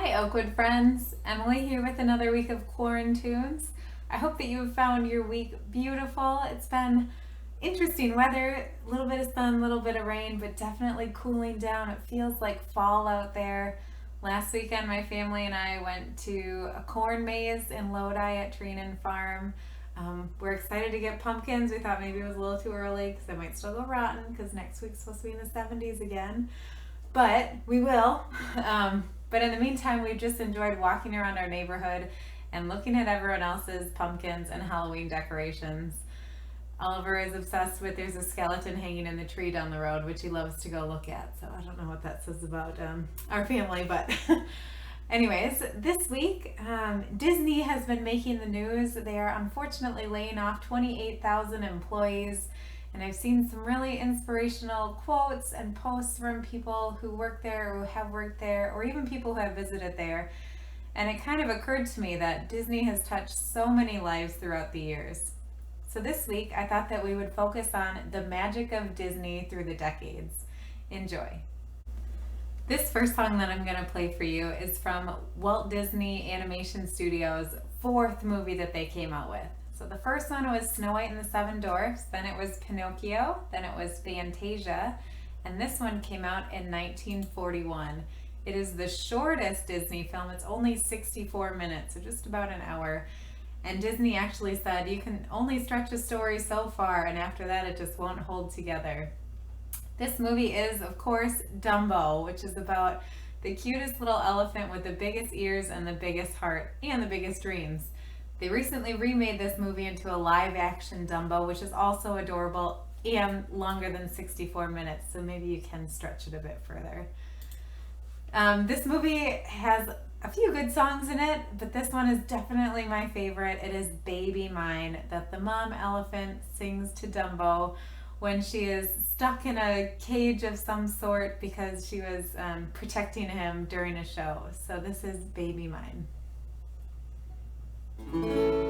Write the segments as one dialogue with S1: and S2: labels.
S1: Hi Oakwood friends, Emily here with another week of Quarantunes. I hope that you have found your week beautiful. It's been interesting weather, a little bit of sun, a little bit of rain, but definitely cooling down. It feels like fall out there. Last weekend my family and I went to a corn maze in Lodi at Treenan Farm. We're excited to get pumpkins. We thought maybe it was a little too early because they might still go rotten because next week's supposed to be in the 70s again, but we will. But in the meantime, we've just enjoyed walking around our neighborhood and looking at everyone else's pumpkins and Halloween decorations. Oliver is obsessed with there's a skeleton hanging in the tree down the road, which he loves to go look at. So I don't know what that says about our family, but anyways, this week Disney has been making the news. They are unfortunately laying off 28,000 employees. And I've seen some really inspirational quotes and posts from people who work there or who have worked there, or even people who have visited there. And it kind of occurred to me that Disney has touched so many lives throughout the years. So this week, I thought that we would focus on the magic of Disney through the decades. Enjoy. This first song that I'm going to play for you is from Walt Disney Animation Studios' fourth movie that they came out with. So the first one was Snow White and the Seven Dwarfs, then it was Pinocchio, then it was Fantasia, and this one came out in 1941. It is the shortest Disney film. It's only 64 minutes, so just about an hour. And Disney actually said you can only stretch a story so far, and after that it just won't hold together. This movie is, of course, Dumbo, which is about the cutest little elephant with the biggest ears and the biggest heart and the biggest dreams. They recently remade this movie into a live-action Dumbo, which is also adorable and longer than 64 minutes, so maybe you can stretch it a bit further. This movie has a few good songs in it, but this one is definitely my favorite. It is Baby Mine, that the mom elephant sings to Dumbo when she is stuck in a cage of some sort because she was protecting him during a show. So this is Baby Mine. Baby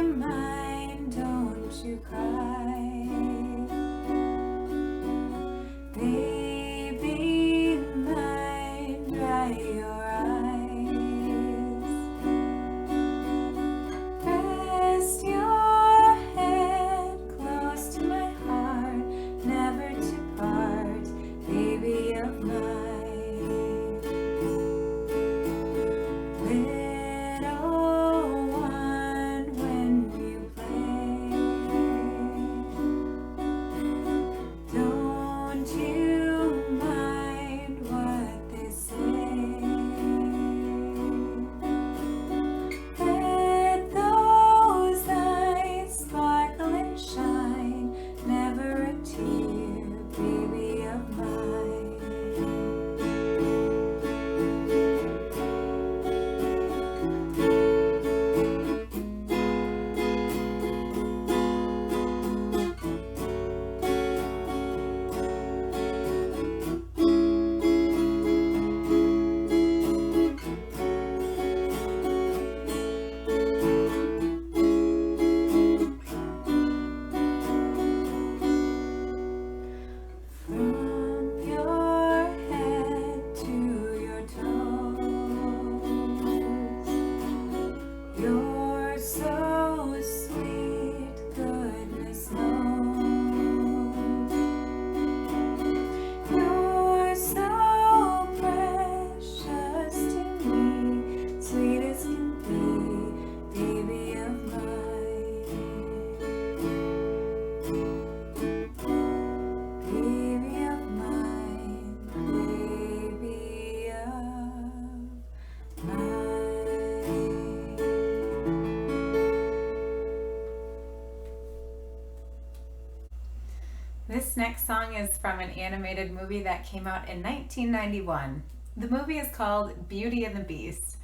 S1: mine, don't you cry. Baby mine, dry your eyes. Rest your head close to my heart, never to part, baby of mine. Little one, when you play, don't you mind what they say. Let those eyes sparkle and shine, never a tear, baby of mine. From your head to your toes, you're so sweet, goodness knows. You're so precious to me, sweet as can be, baby of mine. Baby of mine, baby of mine. This next song is from an animated movie that came out in 1991. The movie is called Beauty and the Beast.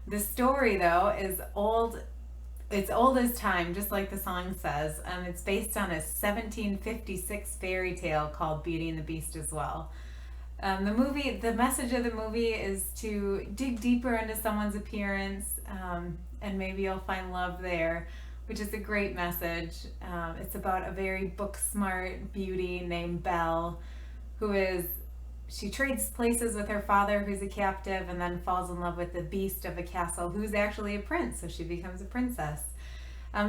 S1: The story, though, is old. It's old as time, just like the song says. It's based on a 1756 fairy tale called Beauty and the Beast as well. The message of the movie is to dig deeper into someone's appearance, and maybe you'll find love there, which is a great message. It's about a very book smart beauty named Belle, she trades places with her father, who's a captive, and then falls in love with the beast of a castle, who's actually a prince, so she becomes a princess.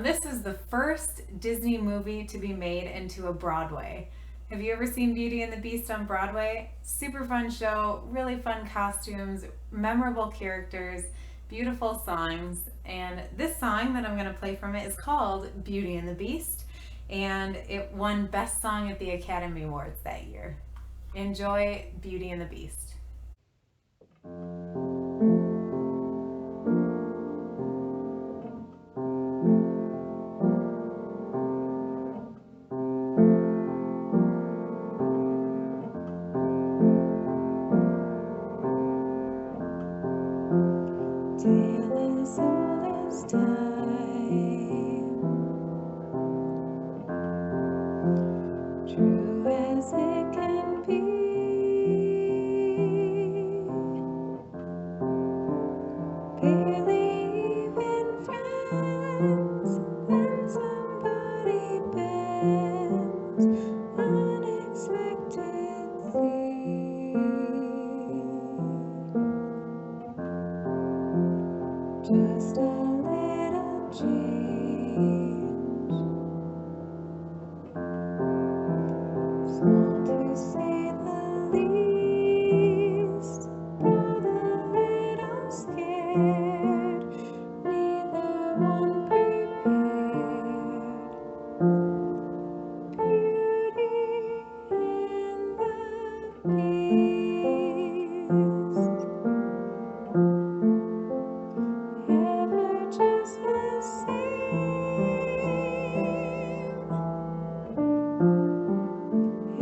S1: This is the first Disney movie to be made into a Broadway. Have you ever seen Beauty and the Beast on Broadway? Super fun show, really fun costumes, memorable characters, beautiful songs. And this song that I'm going to play from it is called Beauty and the Beast, and it won Best Song at the Academy Awards that year. Enjoy Beauty and the Beast.
S2: Tale as old as time, true as it can be. Believe in friends, then somebody bends unexpectedly. Just a little change, small to say the least, both a little scared, neither one prepared. Beauty and the Beast. Ever just the same,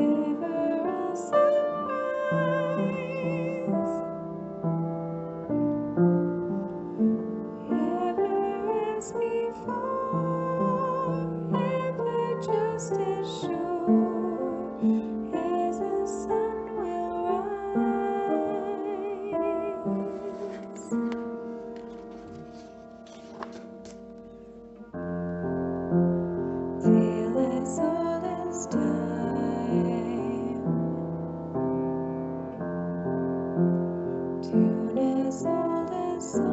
S2: ever a surprise, ever as before, ever just as sure as the sun will rise. Tale as old as time, tune as old as song,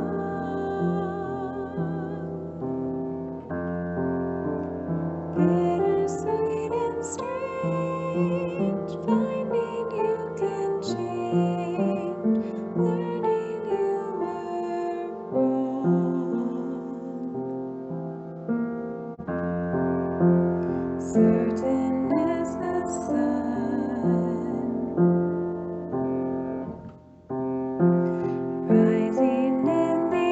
S2: bittersweet and strange, finding you can change, learning you were wrong. Certain as the sun, rising in the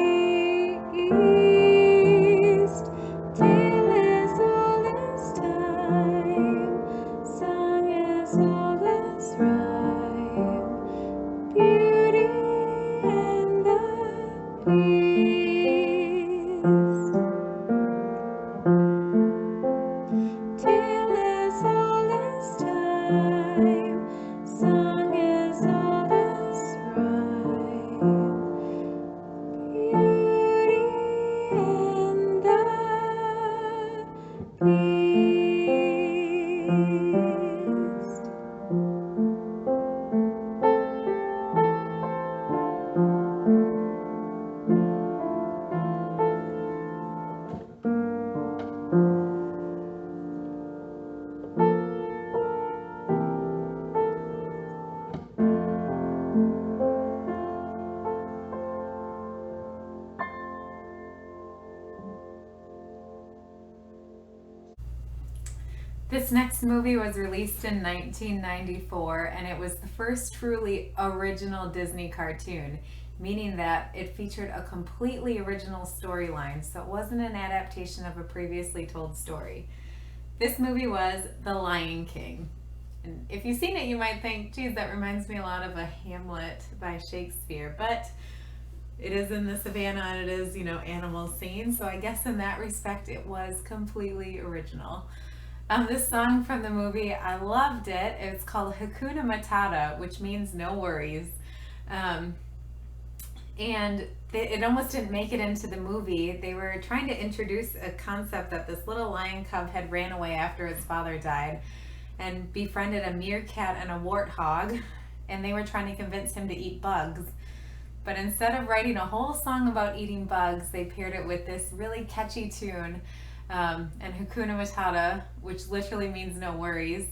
S2: east, tale as old as time, song as old as rhyme, Beauty and the Beast. Tale as old as time, song as old as rhyme, Beauty and the Beast.
S1: This next movie was released in 1994, and it was the first truly original Disney cartoon, meaning that it featured a completely original storyline, so it wasn't an adaptation of a previously told story. This movie was The Lion King. And if you've seen it, you might think, geez, that reminds me a lot of a Hamlet by Shakespeare, but it is in the savannah and it is, animal scenes, so I guess in that respect it was completely original. This song from the movie, I loved it. It's called Hakuna Matata, which means no worries. And it almost didn't make it into the movie. They were trying to introduce a concept that this little lion cub had ran away after its father died and befriended a meerkat and a warthog, and they were trying to convince him to eat bugs. But instead of writing a whole song about eating bugs, they paired it with this really catchy tune, and Hakuna Matata, which literally means no worries,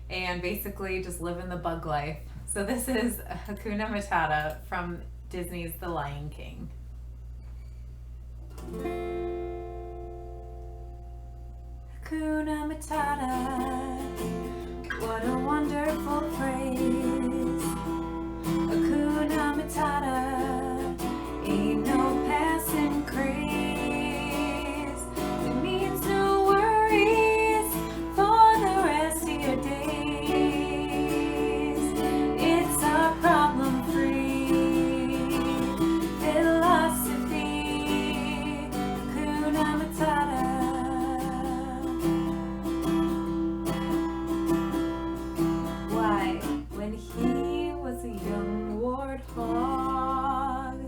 S1: and basically just living the bug life. So this is Hakuna Matata from Disney's The Lion King. Hakuna Matata, what a wonderful phrase. Hakuna Matata, ain't no passing craze. It means no worries for the rest of your days. It's our problem-free philosophy. Hakuna Matata. Why, when he was a young warthog,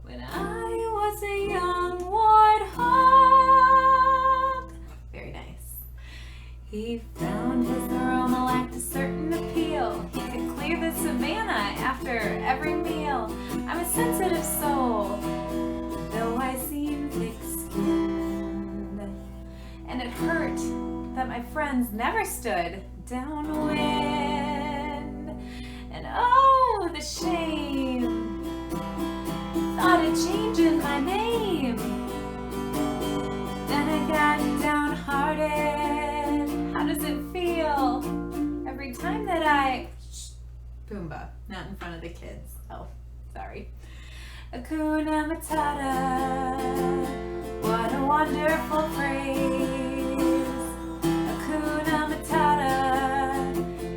S1: when I was a young warthog. Very nice. He found his aroma lacked a certain appeal. He could clear the savannah after every meal. I'm a sensitive soul, though I seem thick-skinned. And it hurt that my friends never stood downwind. And oh, the shame. Thought of changing my name. Then I got downhearted. How does it feel every time that I... Shh, Pumbaa, not in front of the kids. Oh, sorry. Hakuna Matata, what a wonderful phrase. Hakuna Matata,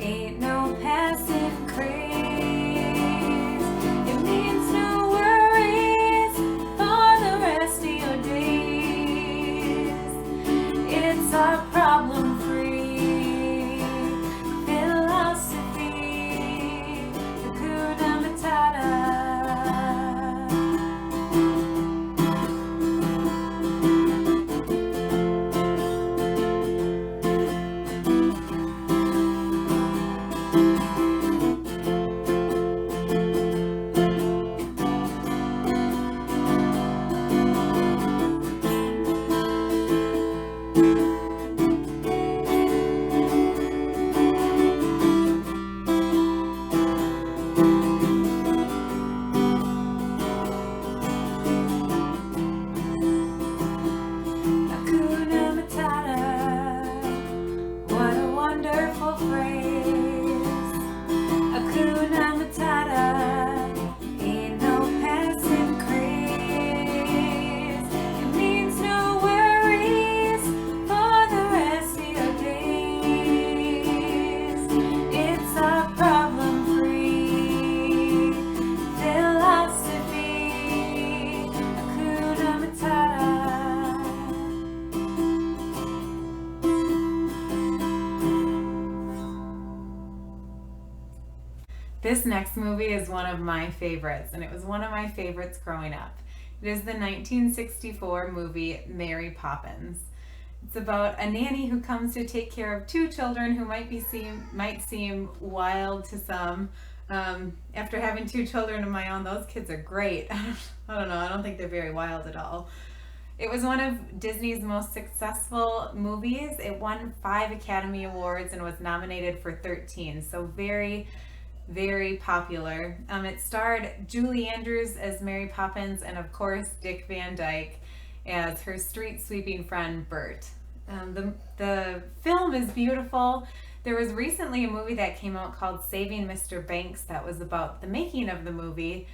S1: ain't no passing craze. It means no worries for the rest of your days. It's our problem-free philosophy. Hakuna Matata. Hakuna Matata, what a wonderful phrase. Hakuna Matata, ain't no passing craze. It means no worries for the rest of your days. It's our problem-free philosophy. Hakuna Matata. This next movie is one of my favorites, and it was one of my favorites growing up. It is the 1964 movie Mary Poppins. It's about a nanny who comes to take care of two children who might seem wild to some. After having two children of my own, those kids are great. I don't know, I don't think they're very wild at all. It was one of Disney's most successful movies. It won 5 Academy Awards and was nominated for 13, so very, very popular. It starred Julie Andrews as Mary Poppins and of course Dick Van Dyke as her street sweeping friend Bert. The film is beautiful. There was recently a movie that came out called Saving Mr. Banks that was about the making of the movie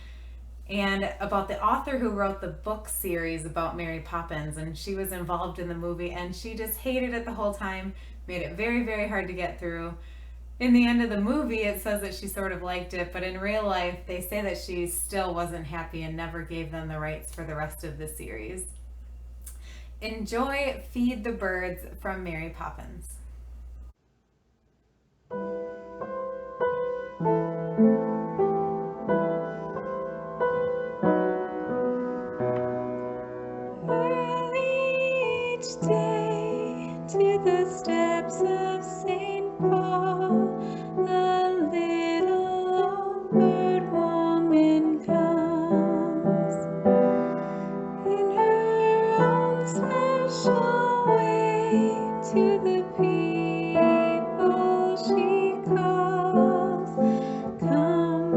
S1: and about the author who wrote the book series about Mary Poppins, and she was involved in the movie and she just hated it the whole time, made it very, very hard to get through. In the end of the movie, it says that she sort of liked it, but in real life, they say that she still wasn't happy and never gave them the rights for the rest of the series. Enjoy Feed the Birds from Mary Poppins.
S2: each day to the steps of St. Paul, the little old bird woman comes. In her own special way to the people she calls, come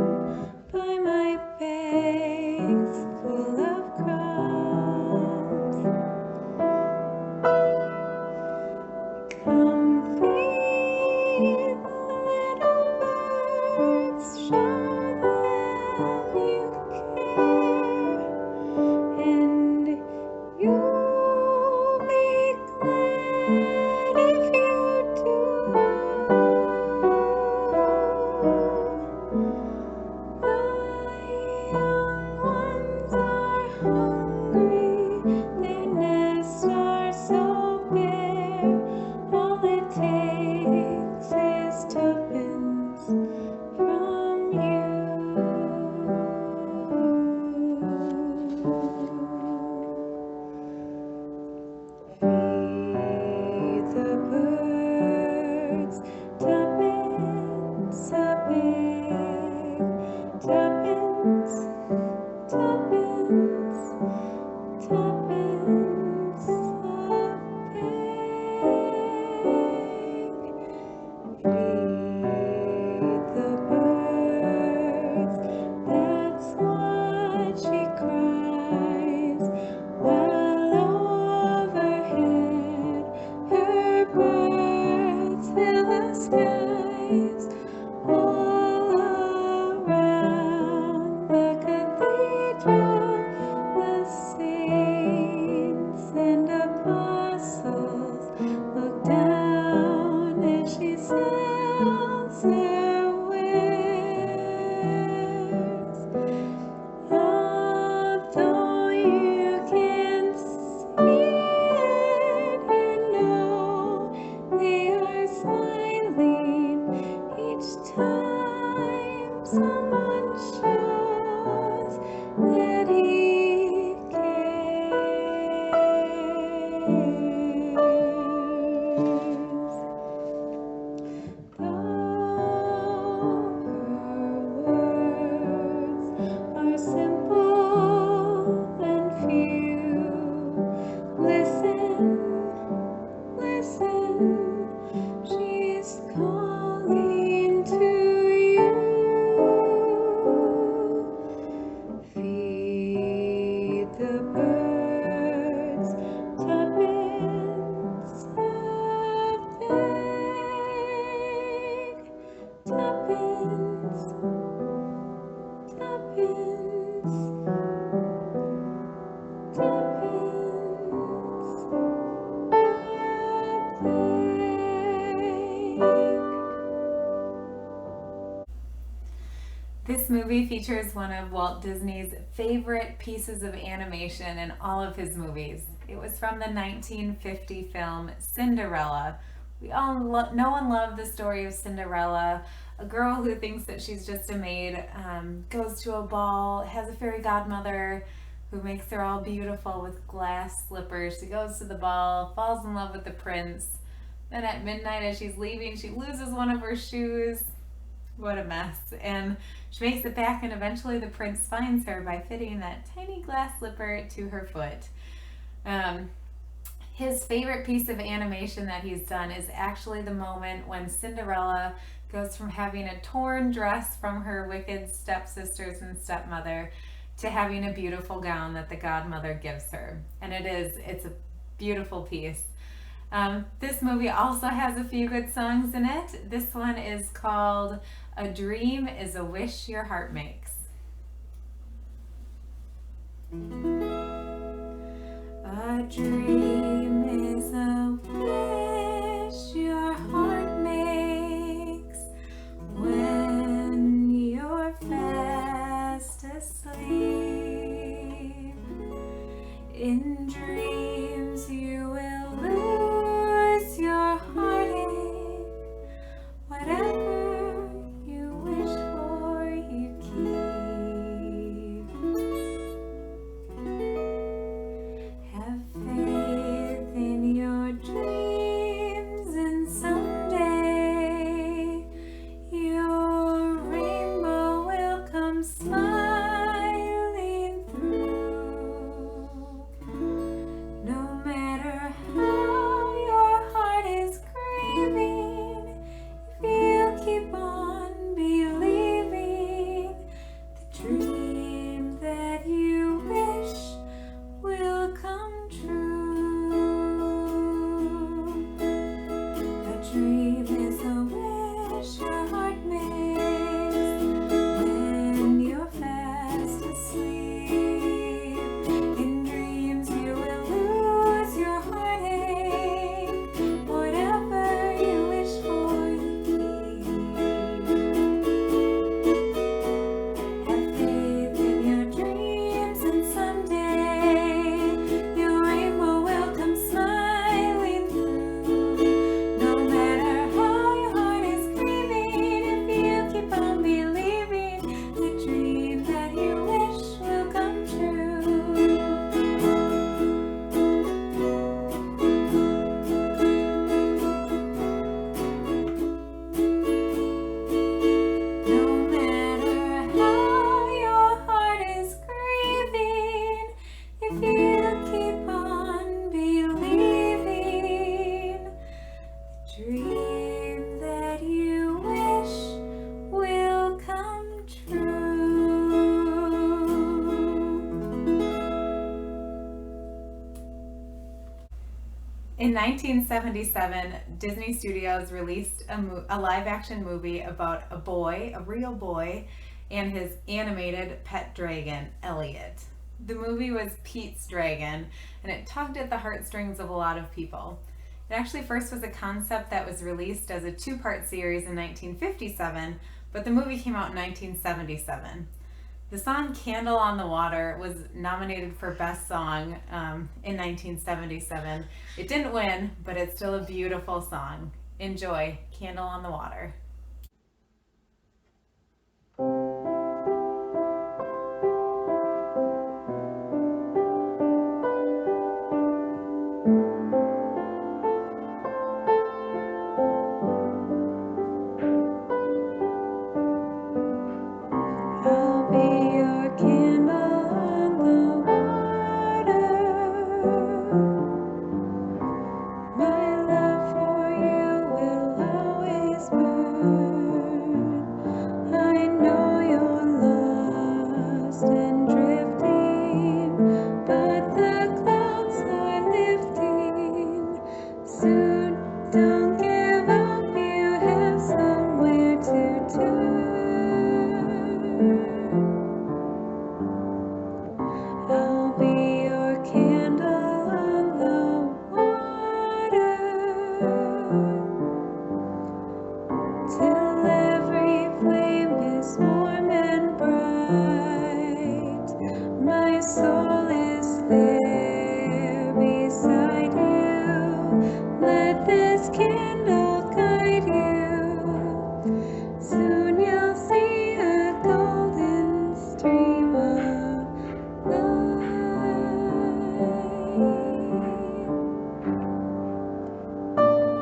S2: buy my bags full of crumbs. Come feed the little birds, show them you care, and you'll be glad if you do. The young ones are hungry, their nests are so bare. All it takes is tuppence from you. Feed the birds, tuppence a pig, tuppence, tuppence, tuppence a pig. Feed the birds, that's what she cries, while overhead her birds fill the skies. All around the cathedral, the saints and apostles look down as she sells her wares. Although you can't see it, you know they are smiling each time someone shows that he cares. Though her words are simple and few, listen, listen, she's calling to you. Feed the birds, tuppence a pig, tuppence, tuppence, tuppence a pig.
S1: This movie features one of Walt Disney's favorite pieces of animation in all of his movies. It was from the 1950 film Cinderella. We all know and love the story of Cinderella, a girl who thinks that she's just a maid, goes to a ball, has a fairy godmother who makes her all beautiful with glass slippers. She goes to the ball, falls in love with the prince. Then at midnight, as she's leaving, she loses one of her shoes. What a mess. And she makes it back, and eventually the prince finds her by fitting that tiny glass slipper to her foot. His favorite piece of animation that he's done is actually the moment when Cinderella goes from having a torn dress from her wicked stepsisters and stepmother to having a beautiful gown that the godmother gives her. And it's a beautiful piece. This movie also has a few good songs in it. This one is called A Dream is a Wish Your Heart Makes. A dream is a wish your heart makes when you're fast asleep. In dreams you will lose your heartache. Whatever you wish for, you keep. Have faith in In 1977, Disney Studios released a live action movie about a boy, a real boy, and his animated pet dragon, Elliot. The movie was Pete's Dragon, and it tugged at the heartstrings of a lot of people. It actually first was a concept that was released as a two-part series in 1957, but the movie came out in 1977. The song Candle on the Water was nominated for Best Song in 1977. It didn't win, but it's still a beautiful song. Enjoy Candle on the Water.
S2: I'll be your candle on the water. My love for you will always burn. I know you're lost and drifting, but the clouds are lifting. Soon, don't give up, you have somewhere to turn. I'll be your candle on the water till every flame is warm and bright. My soul is there beside you. Let this candle guide you. Soon you'll see a golden stream of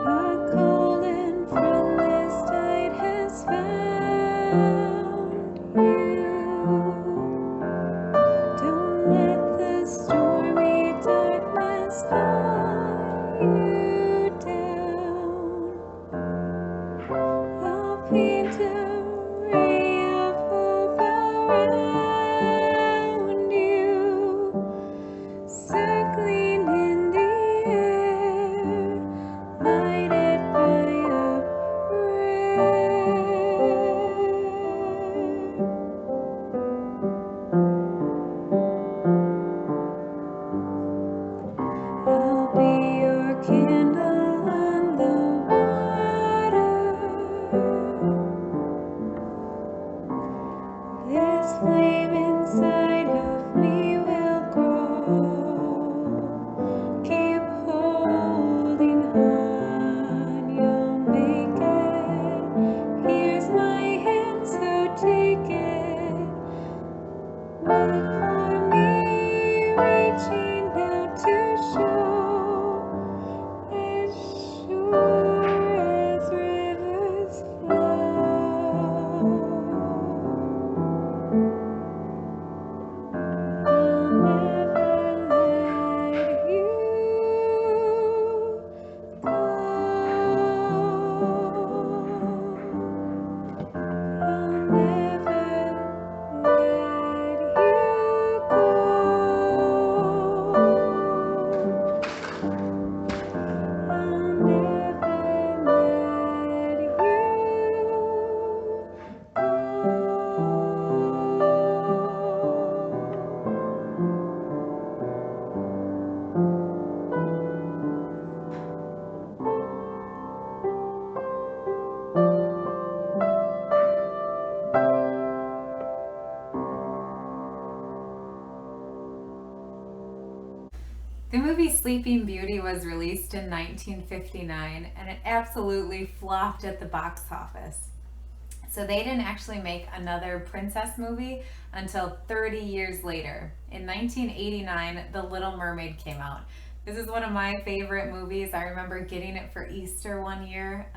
S2: a cold and friendless tide has found you. Don't let the stormy darkness pull you down. I'll paint a ray of hope around you, circling in the air, lighted by a prayer. I'll be your candle on the water. This flame inside of me will grow. Keep holding on, you'll make it. Here's my hand, so take it. Look for me, reaching out to show, as sure as rivers flow. I'll never let you go. I'll never let you go. I'll never let you
S1: The movie Sleeping Beauty was released in 1959 and it absolutely flopped at the box office. So they didn't actually make another princess movie until 30 years later. In 1989, The Little Mermaid came out. This is one of my favorite movies. I remember getting it for Easter one year.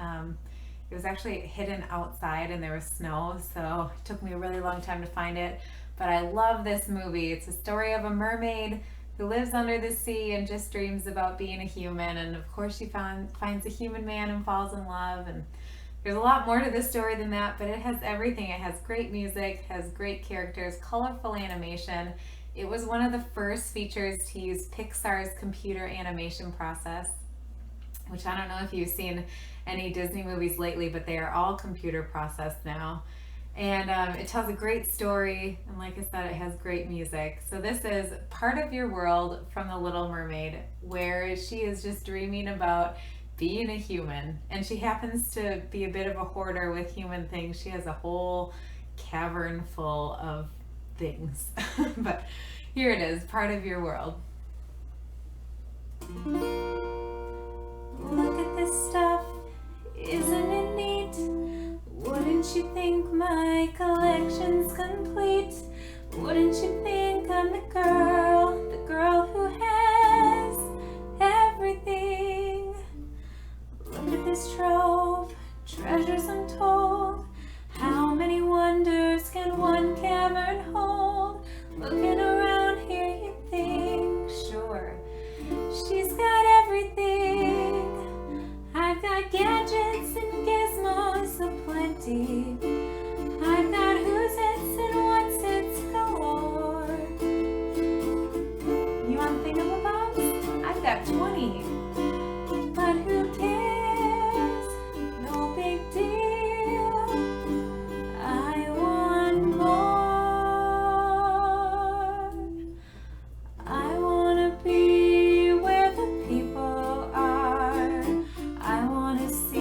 S1: It was actually hidden outside and there was snow, so it took me a really long time to find it. But I love this movie. It's a story of a mermaid who lives under the sea and just dreams about being a human. And of course she finds a human man and falls in love. And there's a lot more to this story than that, but it has everything. It has great music, has great characters, colorful animation. It was one of the first features to use Pixar's computer animation process. which I don't know if you've seen any Disney movies lately, but they are all computer processed now. And it tells a great story, and like I said, it has great music. So this is Part of Your World from The Little Mermaid, where she is just dreaming about being a human. And she happens to be a bit of a hoarder with human things. She has a whole cavern full of things. But here it is, Part of Your World.
S2: Look at this stuff, isn't it neat? Wouldn't you think my collection's complete? Wouldn't you think I'm the girl who has everything? Look at this trove, treasures untold. How many wonders can one cavern hold? Looking around here you think, sure, she's got everything. I've got gadgets and gizmos aplenty. I've got who's its and what's its galore. You want thingamabobs? I've got 20. But who cares? No big deal. I want more. I wanna be where the people are. I wanna see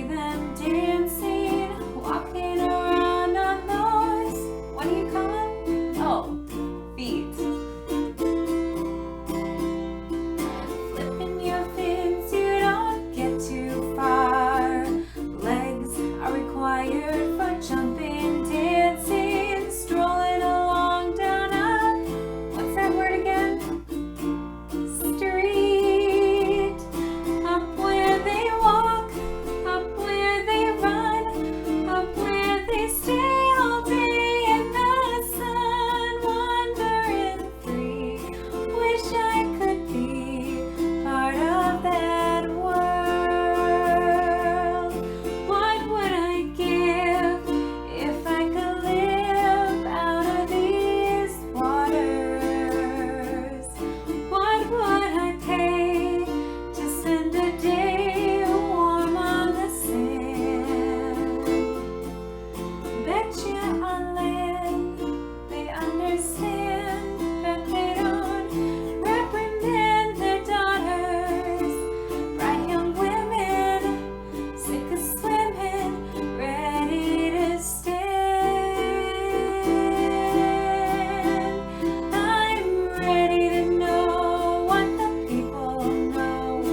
S2: them dancing, walking around on those, what do you call them? Oh, feet. Flipping your fins, you don't get too far. Legs are required for jumping, dancing, strolling along down a, what's that word again? Street. Up where they walk, up where they run, up where they stay all day in the sun, wandering free. Wish I could be part of that world. What would I give if I could live out of these waters? What would I pay to spend a day warm on the sand? Betcha on land they understand that they don't reprimand their daughters. Bright young women, sick of swimming, ready to stand. I'm ready to know what the people know.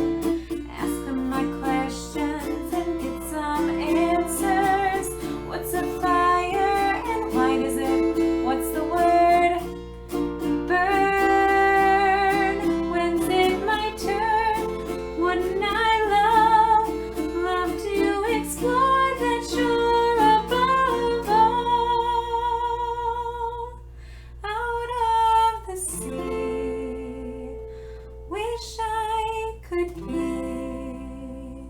S2: Ask them my questions and get some answers. What's a fire and why does it? What's the word? Burn. When's it my turn? Wouldn't I love to explore that shore above all? Out of the sea, wish I could be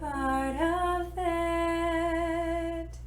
S2: part of that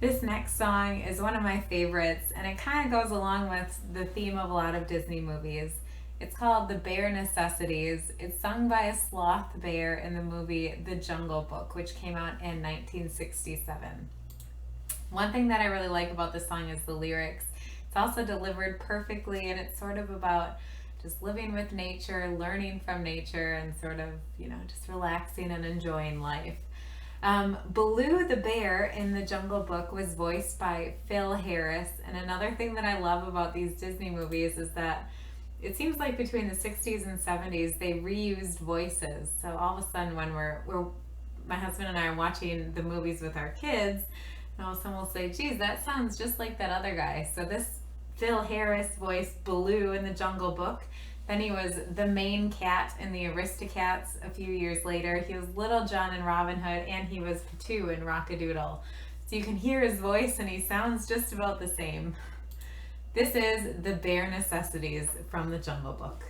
S1: This next song is one of my favorites, and it kind of goes along with the theme of a lot of Disney movies. It's called The Bare Necessities. It's sung by a sloth bear in the movie The Jungle Book, which came out in 1967. One thing that I really like about this song is the lyrics. It's also delivered perfectly, and it's sort of about just living with nature, learning from nature, and sort of, just relaxing and enjoying life. Baloo the bear in The Jungle Book was voiced by Phil Harris, and another thing that I love about these Disney movies is that it seems like between the 60s and 70s they reused voices. So all of a sudden when my husband and I are watching the movies with our kids, and all of a sudden we'll say, geez, that sounds just like that other guy. So this Phil Harris voiced Baloo in The Jungle Book. Then he was the main cat in the Aristocats a few years later. He was Little John in Robin Hood, and he was Patu in Rock-a-Doodle. So you can hear his voice, and he sounds just about the same. This is The Bare Necessities from The Jungle Book.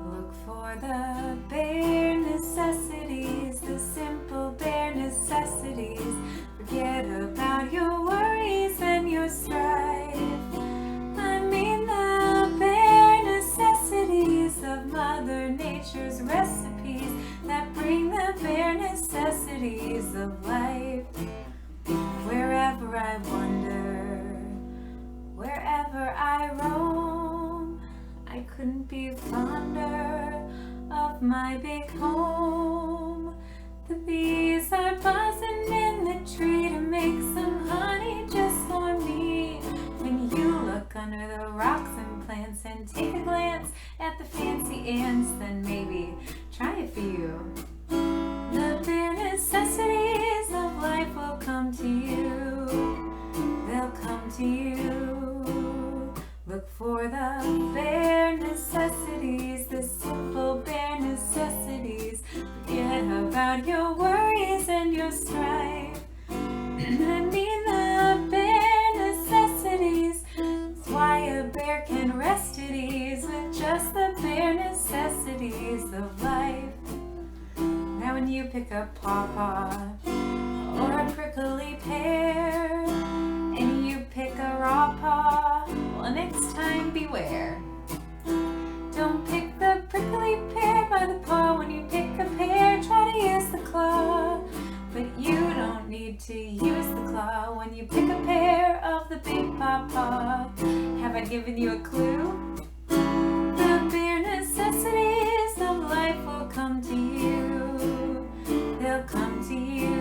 S2: Look for the bare necessities, the simple bare necessities. Forget about your worries and your strife. I mean the bare necessities of Mother Nature's recipes that bring the bare necessities of life. Wherever I wander, wherever I roam, I couldn't be fonder of my big home. The bees are buzzing in the tree to make some honey just for me. When you look under the rocks and plants and take a glance at the fancy ants, then maybe try it for you. The bare necessities of life will come to you. They'll come to you. Look for the bare necessities, the simple bare necessities. Forget about your worries and your strife. I mean the bare necessities. That's why a bear can rest at ease with just the bare necessities of life. Now when you pick a pawpaw or a prickly pear, and you pick a raw paw, well, next time beware. Don't pick the prickly pear by the paw. When you pick a pear, try to use the claw. But you don't need to use the claw when you pick a pear of the big pawpaw. Have I given you a clue? The bare necessities of life will come to you. They'll come to you.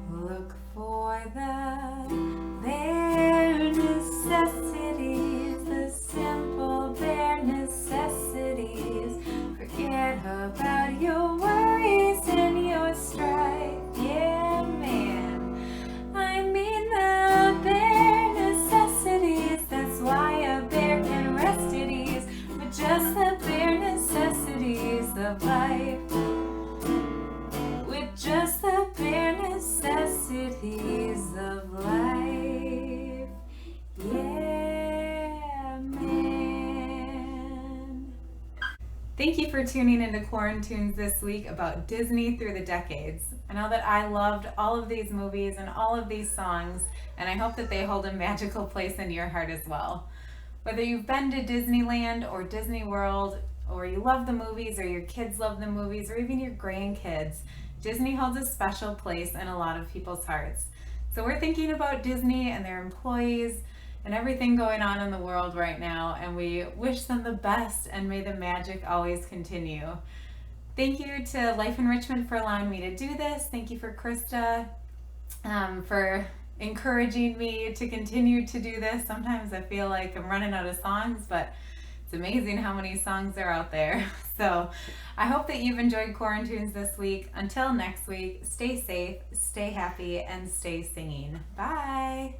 S2: Look for the bare necessities, the simple bare necessities. Forget about your worries and your strife. Yeah, man. I mean the bare necessities. That's why a bear can rest at ease with just the bare necessities of life. With just the bare necessities of life. Yeah, man.
S1: Thank you for tuning into Quarantunes this week about Disney through the decades. I know that I loved all of these movies and all of these songs, and I hope that they hold a magical place in your heart as well. Whether you've been to Disneyland or Disney World, or you love the movies, or your kids love the movies, or even your grandkids, Disney holds a special place in a lot of people's hearts. So we're thinking about Disney and their employees and everything going on in the world right now, and we wish them the best and may the magic always continue. Thank you to Life Enrichment for allowing me to do this. Thank you for Krista for encouraging me to continue to do this. Sometimes I feel like I'm running out of songs, but it's amazing how many songs are out there. So I hope that you've enjoyed Quarantunes this week. Until next week, stay safe, stay happy, and stay singing. Bye.